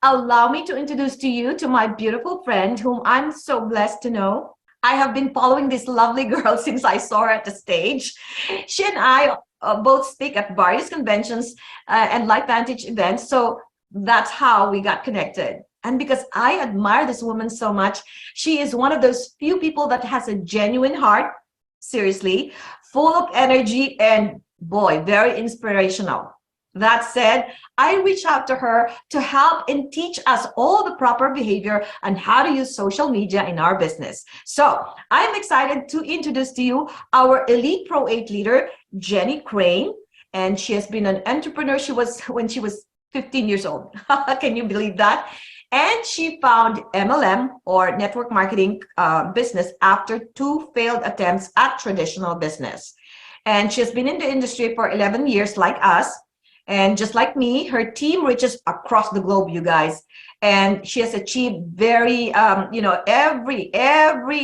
allow me to introduce to you to my beautiful friend whom I'm so blessed to know. I have been following this lovely girl since I saw her at the stage. She and I both speak at various conventions and LifeVantage events. So that's how we got connected. And because I admire this woman so much, she is one of those few people that has a genuine heart, seriously, full of energy, and boy, very inspirational. That said, I reached out to her to help and teach us all the proper behavior and how to use social media in our business. So I'm excited to introduce to you our Elite Pro 8 leader, Jenny Crane. And she has been an entrepreneur. She was when she was 15 years old. Can you believe that? And she found MLM or network marketing business after two failed attempts at traditional business. And she has been in the industry for 11 years like us. And just like me, her team reaches across the globe, you guys. And she has achieved every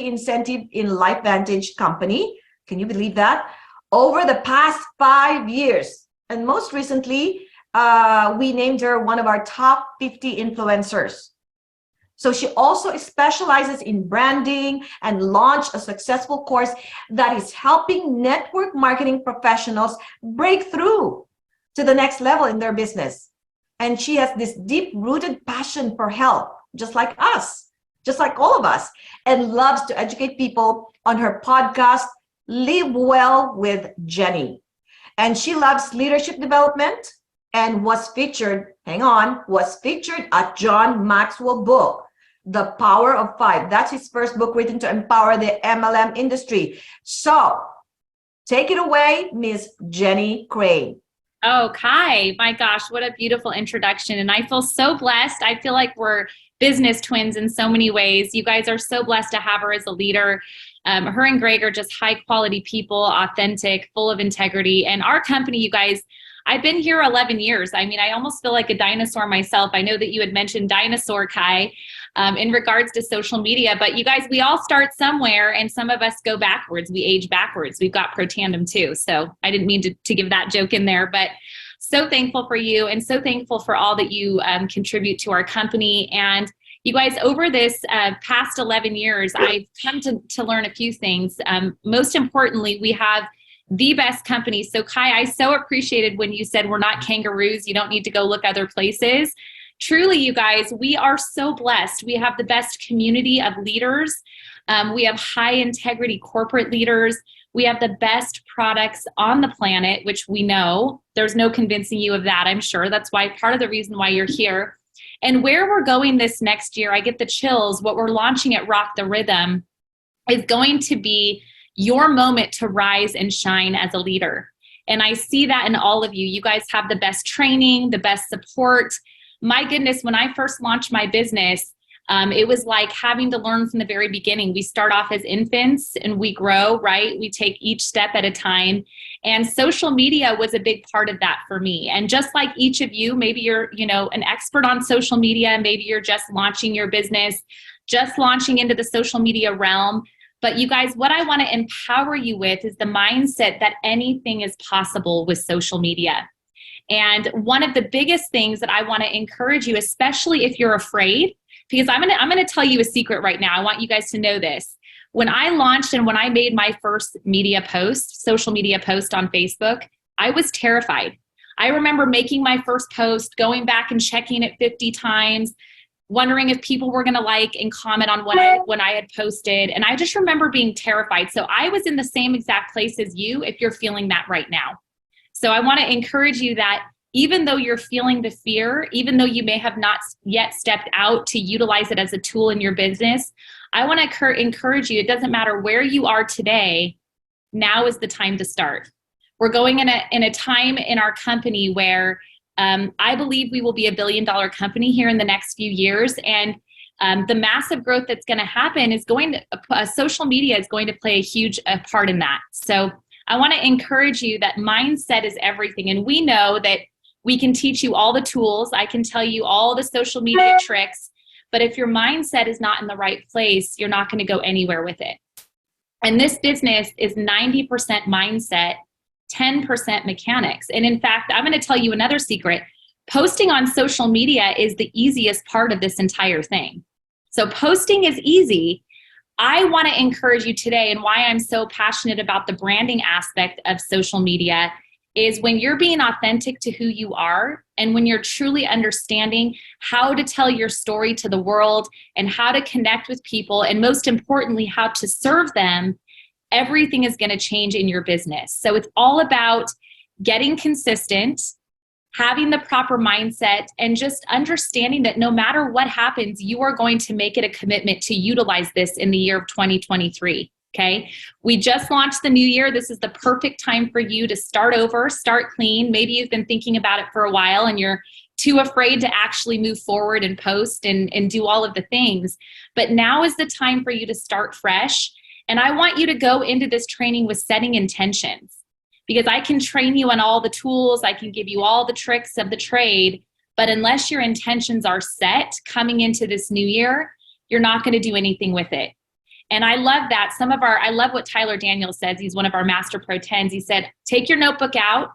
incentive in LifeVantage company. Can you believe that? Over the past 5 years. And most recently, we named her one of our top 50 influencers. So she also specializes in branding and launched a successful course that is helping network marketing professionals break through to the next level in their business. And she has this deep-rooted passion for health, just like us, just like all of us, and loves to educate people on her podcast, Live Well with Jenny. And she loves leadership development and was featured at John Maxwell book, The Power of Five. That's his first book written to empower the MLM industry. So take it away, Miss Jenny Crane. Oh, Kai, my gosh, what a beautiful introduction. And I feel so blessed. I feel like we're business twins in so many ways. You guys are so blessed to have her as a leader. Her and Greg are just high quality people, authentic, full of integrity. And our company, you guys, I've been here 11 years. I mean, I almost feel like a dinosaur myself. I know that you had mentioned dinosaur, Kai, in regards to social media, but you guys, we all start somewhere and some of us go backwards. We age backwards. We've got Protandem too. So I didn't mean to give that joke in there, but so thankful for you and so thankful for all that you contribute to our company. And you guys, over this past 11 years, I've come to learn a few things. Most importantly, we have the best company. So Kai, I so appreciated when you said we're not kangaroos. You don't need to go look other places. Truly, you guys, we are so blessed. We have the best community of leaders. We have high integrity corporate leaders. We have the best products on the planet, which we know. There's no convincing you of that, I'm sure. That's why part of the reason why you're here. And where we're going this next year, I get the chills. What we're launching at Rock the Rhythm is going to be your moment to rise and shine as a leader. And I see that in all of you. You guys have the best training, the best support. My goodness, when I first launched my business, it was like having to learn from the very beginning. We start off as infants and we grow, right? We take each step at a time. And social media was a big part of that for me. And just like each of you, maybe you're, an expert on social media, maybe you're just launching your business, just launching into the social media realm. But you guys, what I want to empower you with is the mindset that anything is possible with social media. And one of the biggest things that I want to encourage you, especially if you're afraid, because I'm going to tell you a secret right now. I want you guys to know this. When I launched and when I made my first social media post on Facebook, I was terrified. I remember making my first post, going back and checking it 50 times, wondering if people were going to like and comment on when I had posted. And I just remember being terrified. So I was in the same exact place as you if you're feeling that right now. So I want to encourage you that even though you're feeling the fear, even though you may have not yet stepped out to utilize it as a tool in your business, I want to encourage you, it doesn't matter where you are today, now is the time to start. We're going in a time in our company where I believe we will be $1 billion company here in the next few years. And the massive growth that's going to happen is social media is going to play a huge part in that. So I want to encourage you that mindset is everything. And we know that we can teach you all the tools. I can tell you all the social media tricks, but if your mindset is not in the right place, you're not going to go anywhere with it. And this business is 90% mindset, 10% mechanics. And in fact, I'm going to tell you another secret. Posting on social media is the easiest part of this entire thing. So posting is easy. I want to encourage you today, and why I'm so passionate about the branding aspect of social media is when you're being authentic to who you are, and when you're truly understanding how to tell your story to the world and how to connect with people, and most importantly, how to serve them, everything is going to change in your business. So it's all about getting consistent, having the proper mindset, and just understanding that no matter what happens, you are going to make it a commitment to utilize this in the year of 2023. Okay. We just launched the new year. This is the perfect time for you to start over, start clean. Maybe you've been thinking about it for a while and you're too afraid to actually move forward and post and do all of the things. But now is the time for you to start fresh. And I want you to go into this training with setting intentions, because I can train you on all the tools. I can give you all the tricks of the trade. But unless your intentions are set coming into this new year, you're not going to do anything with it. And I love that. I love what Tyler Daniels says. He's one of our Master Pro 10s. He said, take your notebook out,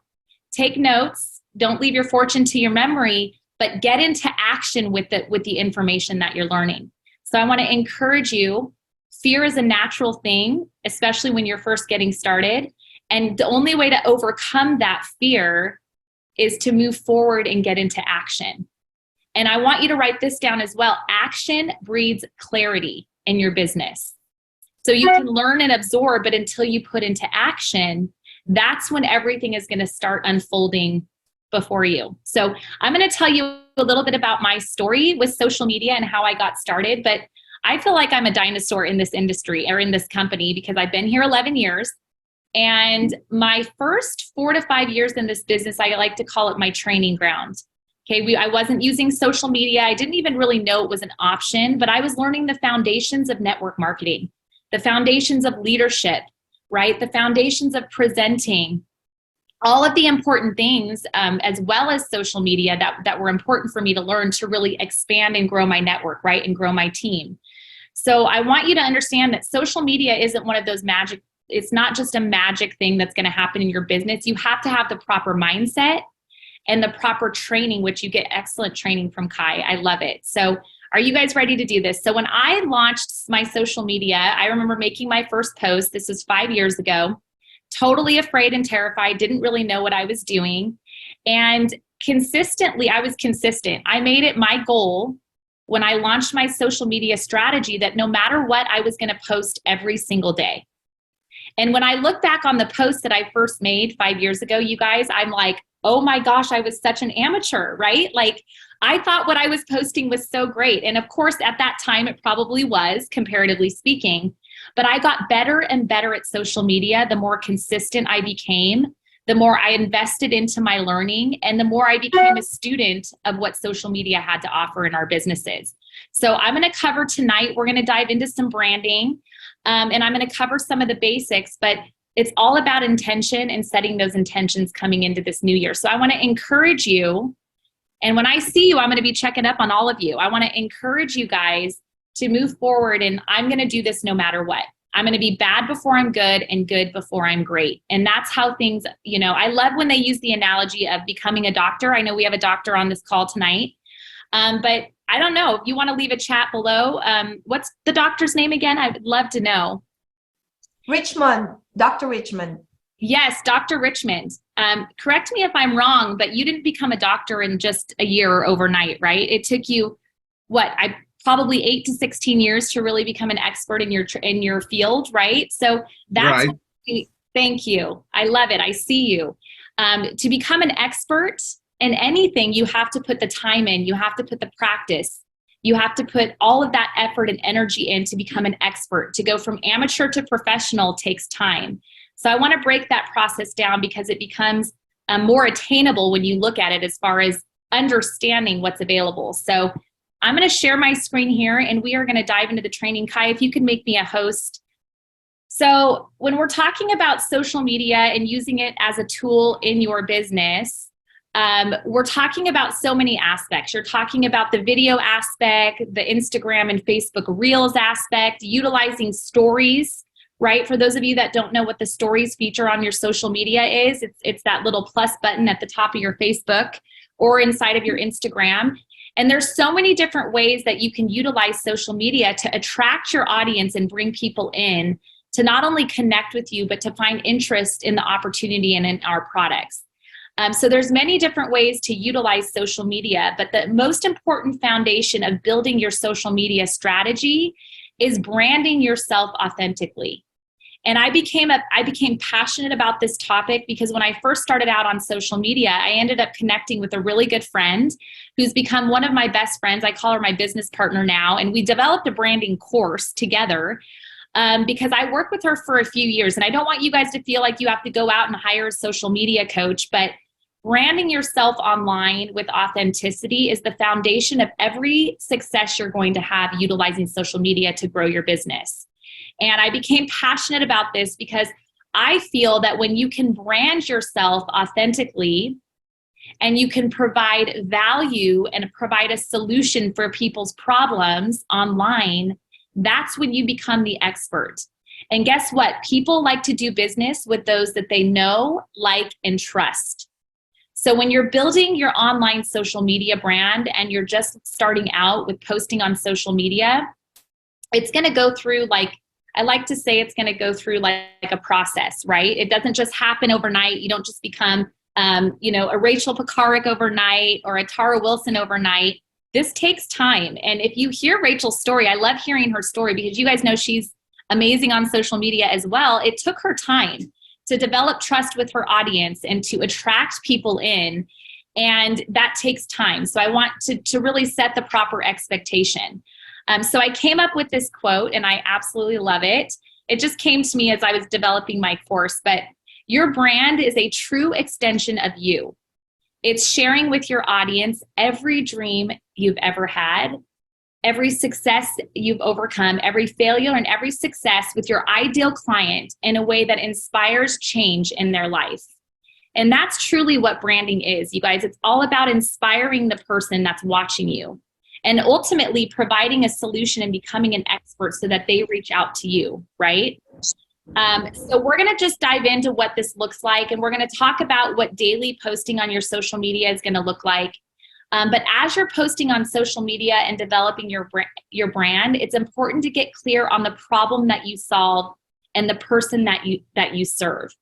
take notes, don't leave your fortune to your memory, but get into action with the information that you're learning. So I want to encourage you. Fear is a natural thing, especially when you're first getting started. And the only way to overcome that fear is to move forward and get into action. And I want you to write this down as well. Action breeds clarity in your business. So you can learn and absorb, but until you put into action, that's when everything is going to start unfolding before you. So I'm going to tell you a little bit about my story with social media and how I got started, but I feel like I'm a dinosaur in this industry or in this company because I've been here 11 years. And my first 4 to 5 years in this business, I like to call it my training ground. Okay, I wasn't using social media. I didn't even really know it was an option, but I was learning the foundations of network marketing, the foundations of leadership, right? The foundations of presenting, all of the important things, as well as social media that were important for me to learn to really expand and grow my network, right? And grow my team. So I want you to understand that social media isn't one of those it's not just a magic thing that's going to happen in your business. You have to have the proper mindset and the proper training, which you get excellent training from Kai. I love it. So are you guys ready to do this? So when I launched my social media, I remember making my first post. This was 5 years ago, totally afraid and terrified, didn't really know what I was doing. And consistently, I was consistent. I made it my goal when I launched my social media strategy that no matter what, I was going to post every single day. And when I look back on the post that I first made 5 years ago, you guys, I'm like, oh my gosh, I was such an amateur, right? Like I thought what I was posting was so great. And of course, at that time, it probably was, comparatively speaking. But I got better and better at social media. The more consistent I became, the more I invested into my learning, and the more I became a student of what social media had to offer in our businesses. So I'm going to cover tonight, we're going to dive into some branding, and I'm going to cover some of the basics, but it's all about intention and setting those intentions coming into this new year. So I want to encourage you, and when I see you, I'm going to be checking up on all of you. I want to encourage you guys to move forward, and I'm going to do this no matter what. I'm going to be bad before I'm good and good before I'm great. And that's how things, I love when they use the analogy of becoming a doctor. I know we have a doctor on this call tonight, but I don't know if you want to leave a chat below. What's the doctor's name again? I would love to know. Richmond, Dr. Richmond. Yes, Dr. Richmond. Correct me if I'm wrong, but you didn't become a doctor in just a year or overnight, right? It took you, probably 8 to 16 years to really become an expert in your field, right? So that's right. Thank you. I love it. I see you. To become an expert in anything, you have to put the time in. You have to put the practice. You have to put all of that effort and energy in to become an expert. To go from amateur to professional takes time. So I want to break that process down because it becomes more attainable when you look at it as far as understanding what's available. So I'm going to share my screen here and we are going to dive into the training. Kai, if you could make me a host. So when we're talking about social media and using it as a tool in your business, we're talking about so many aspects. You're talking about the video aspect, the Instagram and Facebook Reels aspect, utilizing stories, right? For those of you that don't know what the stories feature on your social media is, it's that little plus button at the top of your Facebook or inside of your Instagram. And there's so many different ways that you can utilize social media to attract your audience and bring people in to not only connect with you, but to find interest in the opportunity and in our products. So there's many different ways to utilize social media, but the most important foundation of building your social media strategy is branding yourself authentically. And I became passionate about this topic because when I first started out on social media, I ended up connecting with a really good friend who's become one of my best friends. I call her my business partner now. And we developed a branding course together because I worked with her for a few years. And I don't want you guys to feel like you have to go out and hire a social media coach, but branding yourself online with authenticity is the foundation of every success you're going to have utilizing social media to grow your business. And I became passionate about this because I feel that when you can brand yourself authentically and you can provide value and provide a solution for people's problems online, that's when you become the expert. And guess what? People like to do business with those that they know, like, and trust. So when you're building your online social media brand and you're just starting out with posting on social media, it's going to go through I like to say it's going to go through like a process, right? It doesn't just happen overnight. You don't just become, a Rachel Pekarik overnight or a Tara Wilson overnight. This takes time. And if you hear Rachel's story, I love hearing her story because you guys know she's amazing on social media as well. It took her time to develop trust with her audience and to attract people in. And that takes time. So I want to really set the proper expectation. So I came up with this quote and I absolutely love it. It just came to me as I was developing my course, but your brand is a true extension of you. It's sharing with your audience every dream you've ever had, every success you've overcome, every failure and every success with your ideal client in a way that inspires change in their life. And that's truly what branding is, you guys. It's all about inspiring the person that's watching you and ultimately providing a solution and becoming an expert so that they reach out to you, right? So we're going to just dive into what this looks like, and we're going to talk about what daily posting on your social media is going to look like. But as you're posting on social media and developing your brand, it's important to get clear on the problem that you solve and the person that you serve.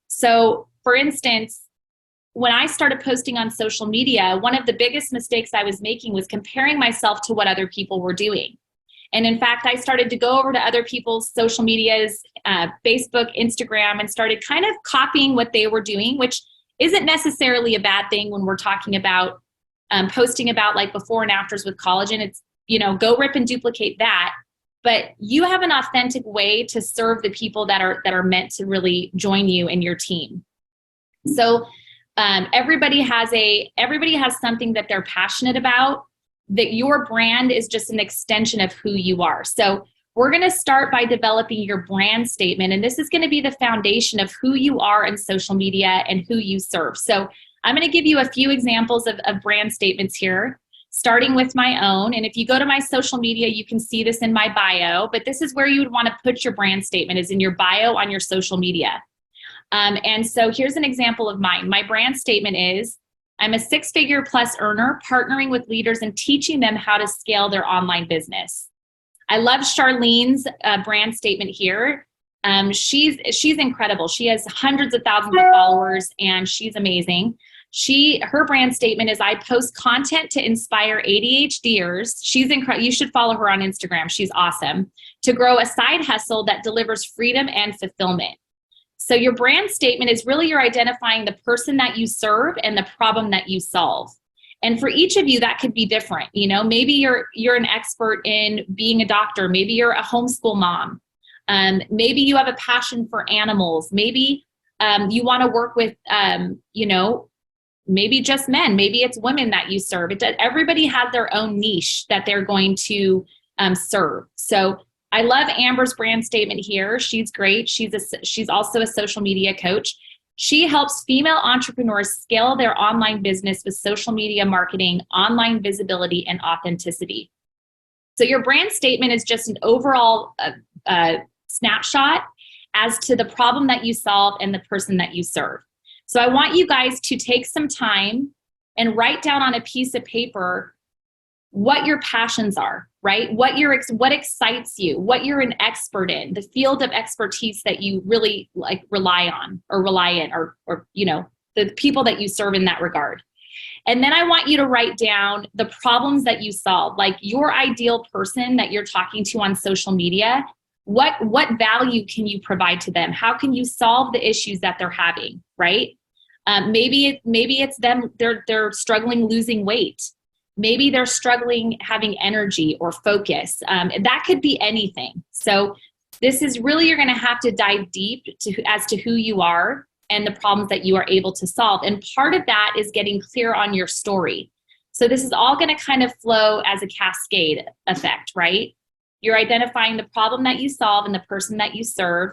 So, for instance, when I started posting on social media, one of the biggest mistakes I was making was comparing myself to what other people were doing. And in fact, I started to go over to other people's social medias, Facebook, Instagram, and started kind of copying what they were doing, which isn't necessarily a bad thing when we're talking about posting about like before and afters with collagen. It's, go rip and duplicate that. But you have an authentic way to serve the people that are meant to really join you in your team. So everybody has something that they're passionate about, that your brand is just an extension of who you are. So we're going to start by developing your brand statement. And this is going to be the foundation of who you are in social media and who you serve. So I'm going to give you a few examples of brand statements here, starting with my own. And if you go to my social media, you can see this in my bio, but this is where you would want to put your brand statement, is in your bio on your social media. And so here's an example of mine. My brand statement is, I'm a 6-figure plus earner partnering with leaders and teaching them how to scale their online business. I love Charlene's brand statement here. She's incredible. She has hundreds of thousands of followers and she's amazing. Her brand statement is, I post content to inspire ADHDers. She's incredible. You should follow her on Instagram. She's awesome. To grow a side hustle that delivers freedom and fulfillment. So your brand statement is really you're identifying the person that you serve and the problem that you solve. And for each of you, that could be different. Maybe you're an expert in being a doctor. Maybe you're a homeschool mom. Maybe you have a passion for animals. Maybe you want to work with, maybe just men. Maybe it's women that you serve. Everybody has their own niche that they're going to serve. So I love Amber's brand statement here. She's great. She's also a social media coach. She helps female entrepreneurs scale their online business with social media marketing, online visibility, and authenticity. So your brand statement is just an overall snapshot as to the problem that you solve and the person that you serve. So I want you guys to take some time and write down on a piece of paper what your passions are, right? What excites you, what you're an expert in, the field of expertise that you really like rely in, or the people that you serve in that regard. And then I want you to write down the problems that you solve, like your ideal person that you're talking to on social media. What value can you provide to them? How can you solve the issues that they're having, right? Maybe it's them, they're struggling losing weight. Maybe they're struggling having energy or focus. That could be anything. So this is really, you're going to have to dive deep as to who you are and the problems that you are able to solve. And part of that is getting clear on your story. So this is all going to kind of flow as a cascade effect, right? You're identifying the problem that you solve and the person that you serve.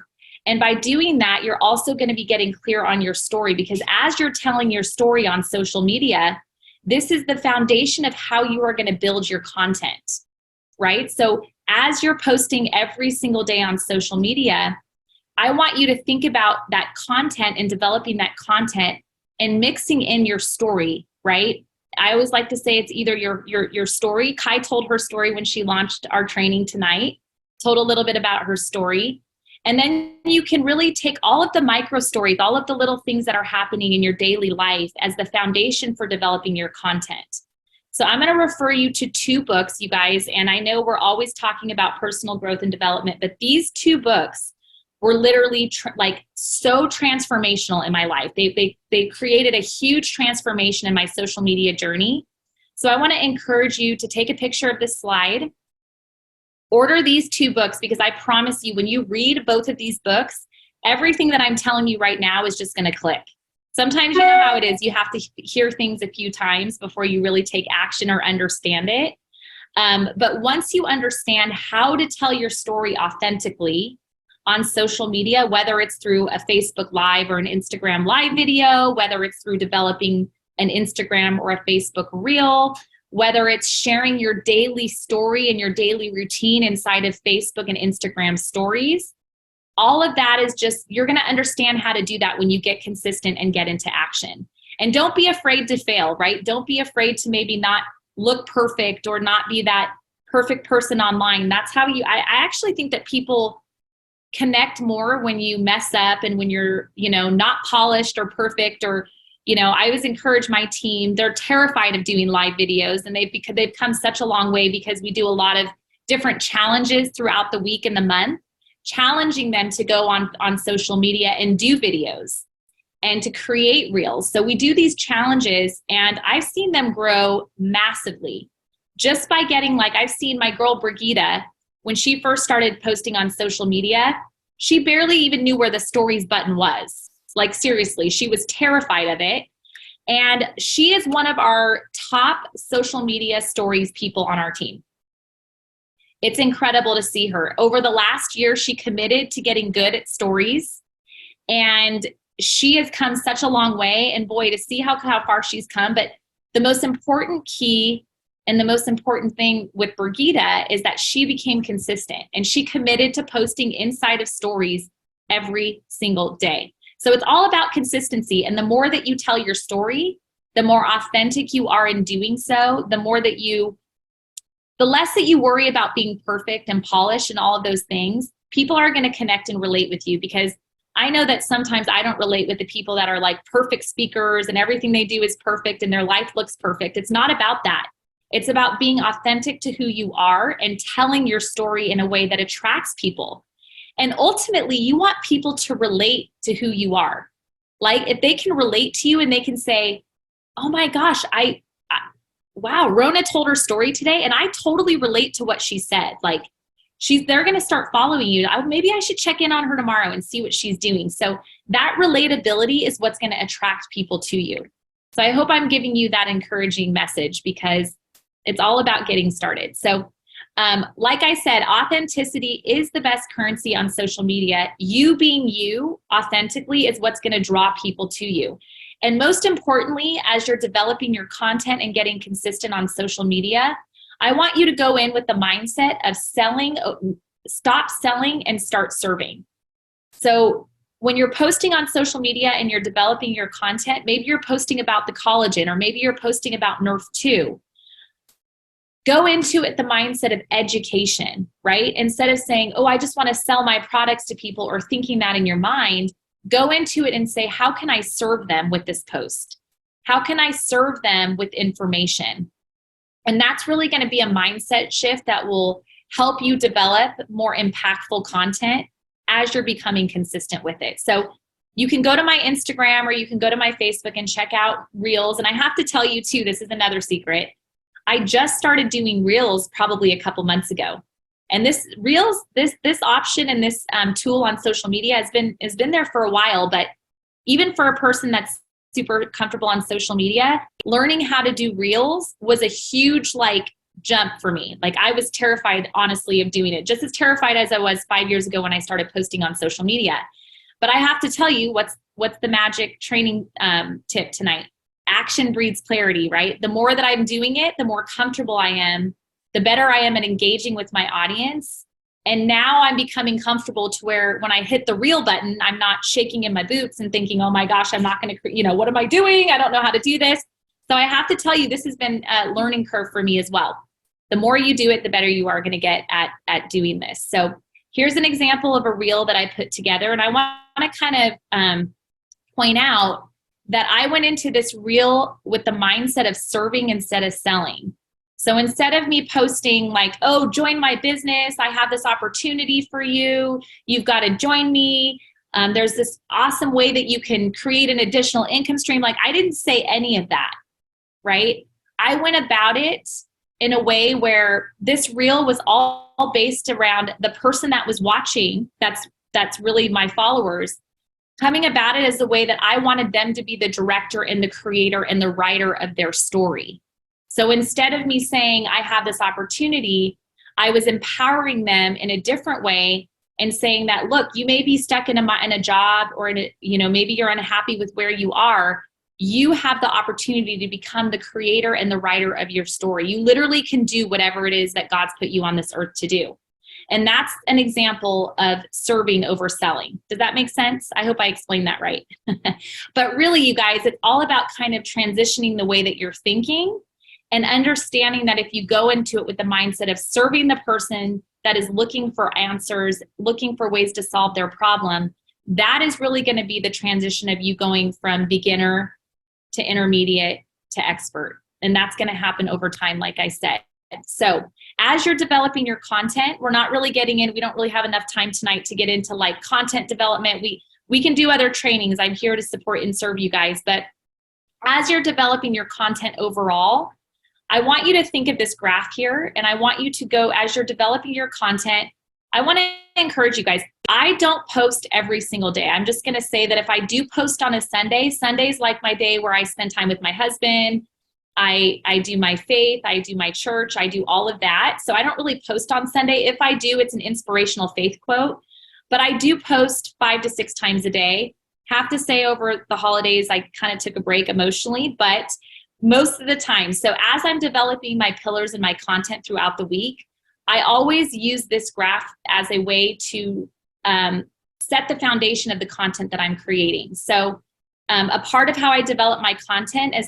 And by doing that, you're also going to be getting clear on your story, because as you're telling your story on social media, this is the foundation of how you are going to build your content, right? So as you're posting every single day on social media, I want you to think about that content and developing that content and mixing in your story, right? I always like to say it's either your story. Kai told her story when she launched our training tonight, told a little bit about her story. And then you can really take all of the micro stories, all of the little things that are happening in your daily life as the foundation for developing your content. So I'm going to refer you to 2 books, you guys. And I know we're always talking about personal growth and development, but these 2 books were literally so transformational in my life. They created a huge transformation in my social media journey. So I want to encourage you to take a picture of this slide. Order these 2 books, because I promise you, when you read both of these books, everything that I'm telling you right now is just going to click. Sometimes you know how it is. You have to hear things a few times before you really take action or understand it. But once you understand how to tell your story authentically on social media, whether it's through a Facebook Live or an Instagram Live video, whether it's through developing an Instagram or a Facebook Reel, whether it's sharing your daily story and your daily routine inside of Facebook and Instagram stories, all of that is just, you're going to understand how to do that when you get consistent and get into action. And don't be afraid to fail, right? Don't be afraid to maybe not look perfect or not be that perfect person online. That's how I actually think that people connect more when you mess up and when you're, not polished or perfect, or, I always encourage my team. They're terrified of doing live videos, and they've come such a long way because we do a lot of different challenges throughout the week and the month, challenging them to go on social media and do videos and to create reels. So we do these challenges, and I've seen them grow massively just by getting, I've seen my girl Brigida, when she first started posting on social media, she barely even knew where the stories button was. Seriously, she was terrified of it. And she is one of our top social media stories people on our team. It's incredible to see her. Over the last year, she committed to getting good at stories. And she has come such a long way. And boy, to see how far she's come. But the most important key and the most important thing with Brigida is that she became consistent, and she committed to posting inside of stories every single day. So it's all about consistency. And the more that you tell your story, the more authentic you are in doing so, the less that you worry about being perfect and polished and all of those things, people are going to connect and relate with you. Because I know that sometimes I don't relate with the people that are perfect speakers and everything they do is perfect and their life looks perfect. It's not about that. It's about being authentic to who you are and telling your story in a way that attracts people. And ultimately, you want people to relate to who you are. If they can relate to you and they can say, oh my gosh, wow, Rona told her story today and I totally relate to what she said. They're going to start following you. Maybe I should check in on her tomorrow and see what she's doing. So that relatability is what's going to attract people to you. So I hope I'm giving you that encouraging message, because it's all about getting started. So like I said, authenticity is the best currency on social media. You being you authentically is what's going to draw people to you. And most importantly, as you're developing your content and getting consistent on social media, I want you to go in with the mindset of stop selling and start serving. So when you're posting on social media and you're developing your content, maybe you're posting about the collagen, or maybe you're posting about Nerf 2. Go into it the mindset of education, right? Instead of saying, oh, I just want to sell my products to people, or thinking that in your mind, go into it and say, how can I serve them with this post? How can I serve them with information? And that's really going to be a mindset shift that will help you develop more impactful content as you're becoming consistent with it. So you can go to my Instagram or you can go to my Facebook and check out Reels. And I have to tell you too, this is another secret. I just started doing Reels probably a couple months ago. And this Reels, this option and this tool on social media has been there for a while. But even for a person that's super comfortable on social media, learning how to do Reels was a huge jump for me. I was terrified, honestly, of doing it, just as terrified as I was 5 years ago when I started posting on social media. But I have to tell you, what's the magic training tip tonight? Action breeds clarity, right? The more that I'm doing it, the more comfortable I am, the better I am at engaging with my audience. And now I'm becoming comfortable to where when I hit the reel button, I'm not shaking in my boots and thinking, oh my gosh, I'm not going to, what am I doing? I don't know how to do this. So I have to tell you, this has been a learning curve for me as well. The more you do it, the better you are going to get at doing this. So here's an example of a reel that I put together. And I want to kind of point out that I went into this reel with the mindset of serving instead of selling. So instead of me posting oh, join my business, I have this opportunity for you, you've got to join me, there's this awesome way that you can create an additional income stream. I didn't say any of that, right? I went about it in a way where this reel was all based around the person that was watching, that's really my followers, coming about it as the way that I wanted them to be the director and the creator and the writer of their story. So instead of me saying, I have this opportunity, I was empowering them in a different way and saying that, look, you may be stuck in a job, or maybe you're unhappy with where you are. You have the opportunity to become the creator and the writer of your story. You literally can do whatever it is that God's put you on this earth to do. And that's an example of serving over selling. Does that make sense? I hope I explained that right. But really, you guys, it's all about kind of transitioning the way that you're thinking and understanding that if you go into it with the mindset of serving the person that is looking for answers, looking for ways to solve their problem, that is really going to be the transition of you going from beginner to intermediate to expert. And that's going to happen over time, like I said. So as you're developing your content, we're not really getting in, we don't really have enough time tonight to get into content development. We can do other trainings. I'm here to support and serve you guys. But as you're developing your content overall, I want you to think of this graph here, and I want you to go, as you're developing your content, I want to encourage you guys. I don't post every single day. I'm just going to say that if I do post on a Sunday, Sunday's like my day where I spend time with my husband. I do my faith, I do my church, I do all of that. So I don't really post on Sunday. If I do, it's an inspirational faith quote. But I do post 5 to 6 times a day. Have to say over the holidays, I kind of took a break emotionally, but most of the time. So as I'm developing my pillars and my content throughout the week, I always use this graph as a way to set the foundation of the content that I'm creating. So a part of how I develop my content is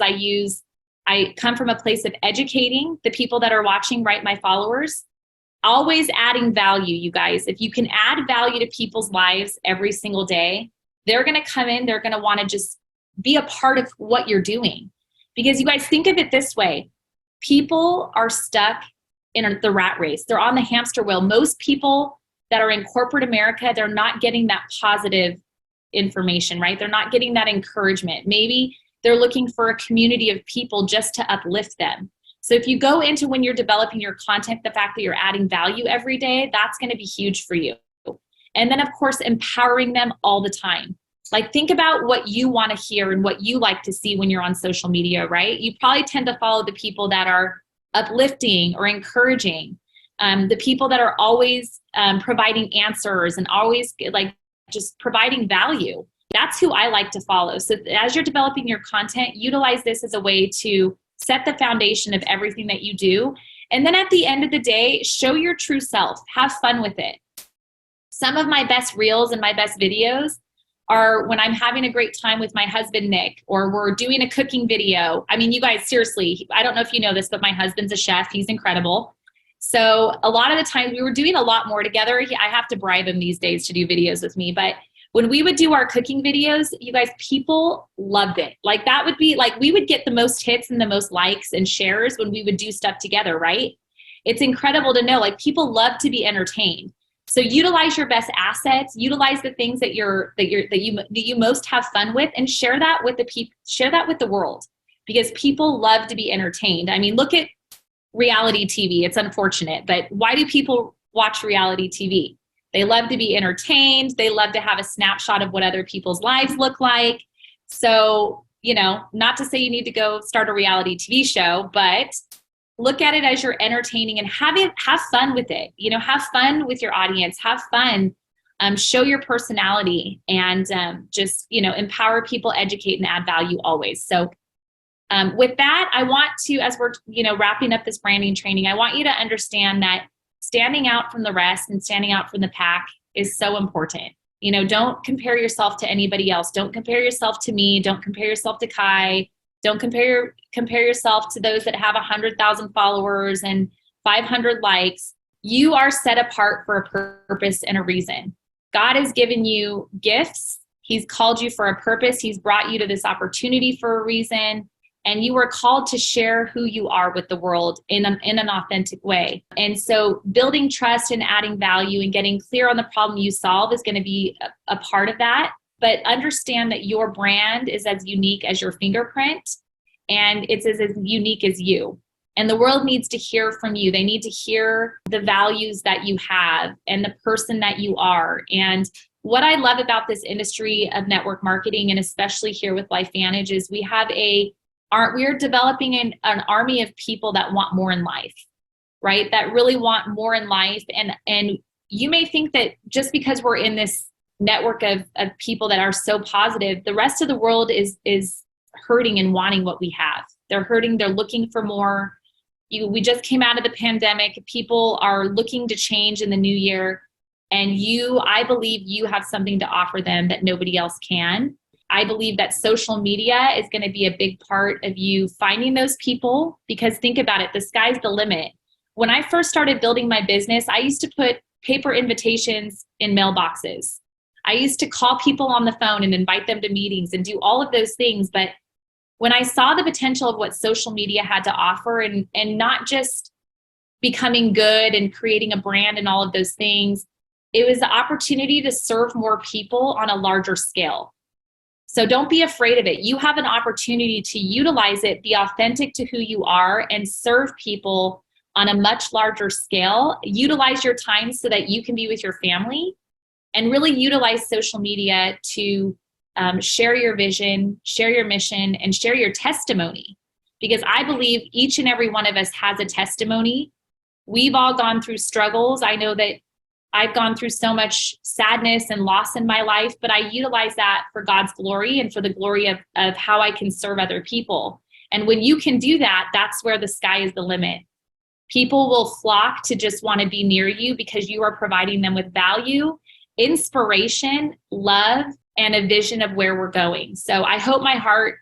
I come from a place of educating the people that are watching, right? My followers, always adding value, you guys. If you can add value to people's lives every single day, they're going to come in, they're going to want to just be a part of what you're doing. Because you guys, think of it this way. People are stuck in the rat race. They're on the hamster wheel. Most people that are in corporate America, they're not getting that positive information, right? They're not getting that encouragement. Maybe they're looking for a community of people just to uplift them. So if you go into, when you're developing your content, the fact that you're adding value every day, that's going to be huge for you. And then, of course, empowering them all the time. Think about what you want to hear and what you like to see when you're on social media, right? You probably tend to follow the people that are uplifting or encouraging, the people that are always providing answers and always just providing value. That's who I like to follow. So as you're developing your content, utilize this as a way to set the foundation of everything that you do. And then at the end of the day, show your true self. Have fun with it. Some of my best reels and my best videos, are when I'm having a great time with my husband, Nick, or we're doing a cooking video. I mean, you guys, seriously, I don't know if you know this, but my husband's a chef. He's incredible. So a lot of the times we were doing a lot more together. I have to bribe him these days to do videos with me. But when we would do our cooking videos, you guys, people loved it. Like that would be like, we would get the most hits and the most likes and shares when we would do stuff together, right? It's incredible to know, like people love to be entertained. So utilize your best assets, utilize the things that you most have fun with, and share that with share that with the world, because people love to be entertained. I mean, look at reality TV. It's unfortunate, but why do people watch reality TV? They love to be entertained. They love to have a snapshot of what other people's lives look like. So, not to say you need to go start a reality TV show, but look at it as you're entertaining and have fun with it. Have fun with your audience, have fun, show your personality, and just, empower people, educate, and add value always. So with that, I want to, as we're, wrapping up this branding training, I want you to understand that standing out from the rest and standing out from the pack is so important. Don't compare yourself to anybody else. Don't compare yourself to me. Don't compare yourself to Kai. Don't compare yourself to those that have 100,000 followers and 500 likes. You are set apart for a purpose and a reason. God has given you gifts. He's called you for a purpose. He's brought you to this opportunity for a reason. And you were called to share who you are with the world in an authentic way. And so building trust and adding value and getting clear on the problem you solve is going to be a part of that. But understand that your brand is as unique as your fingerprint, and it's as unique as you. And the world needs to hear from you. They need to hear the values that you have and the person that you are. And what I love about this industry of network marketing, and especially here with LifeVantage, is we're developing an army of people that want more in life, right? That really want more in life. And you may think that just because we're in this network of people that are so positive, the rest of the world is hurting and wanting what we have. They're hurting. They're looking for more. We just came out of the pandemic. People are looking to change in the new year. And I believe you have something to offer them that nobody else can. I believe that social media is going to be a big part of you finding those people, because think about it, the sky's the limit. When I first started building my business, I used to put paper invitations in mailboxes. I used to call people on the phone and invite them to meetings and do all of those things. But when I saw the potential of what social media had to offer, and not just becoming good and creating a brand and all of those things, it was the opportunity to serve more people on a larger scale. So don't be afraid of it. You have an opportunity to utilize it, be authentic to who you are, and serve people on a much larger scale. Utilize your time so that you can be with your family, and really utilize social media to share your vision, share your mission, and share your testimony. Because I believe each and every one of us has a testimony. We've all gone through struggles. I know that I've gone through so much sadness and loss in my life, but I utilize that for God's glory and for the glory of how I can serve other people. And when you can do that, that's where the sky is the limit. People will flock to just want to be near you because you are providing them with value, inspiration, love, and a vision of where we're going. So I hope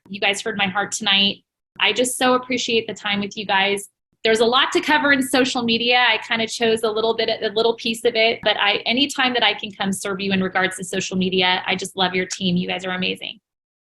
you guys heard my heart tonight. I just so appreciate the time with you guys. There's a lot to cover in social media. I kind of chose a little piece of it, but anytime that I can come serve you in regards to social media, I just love your team. You guys are amazing.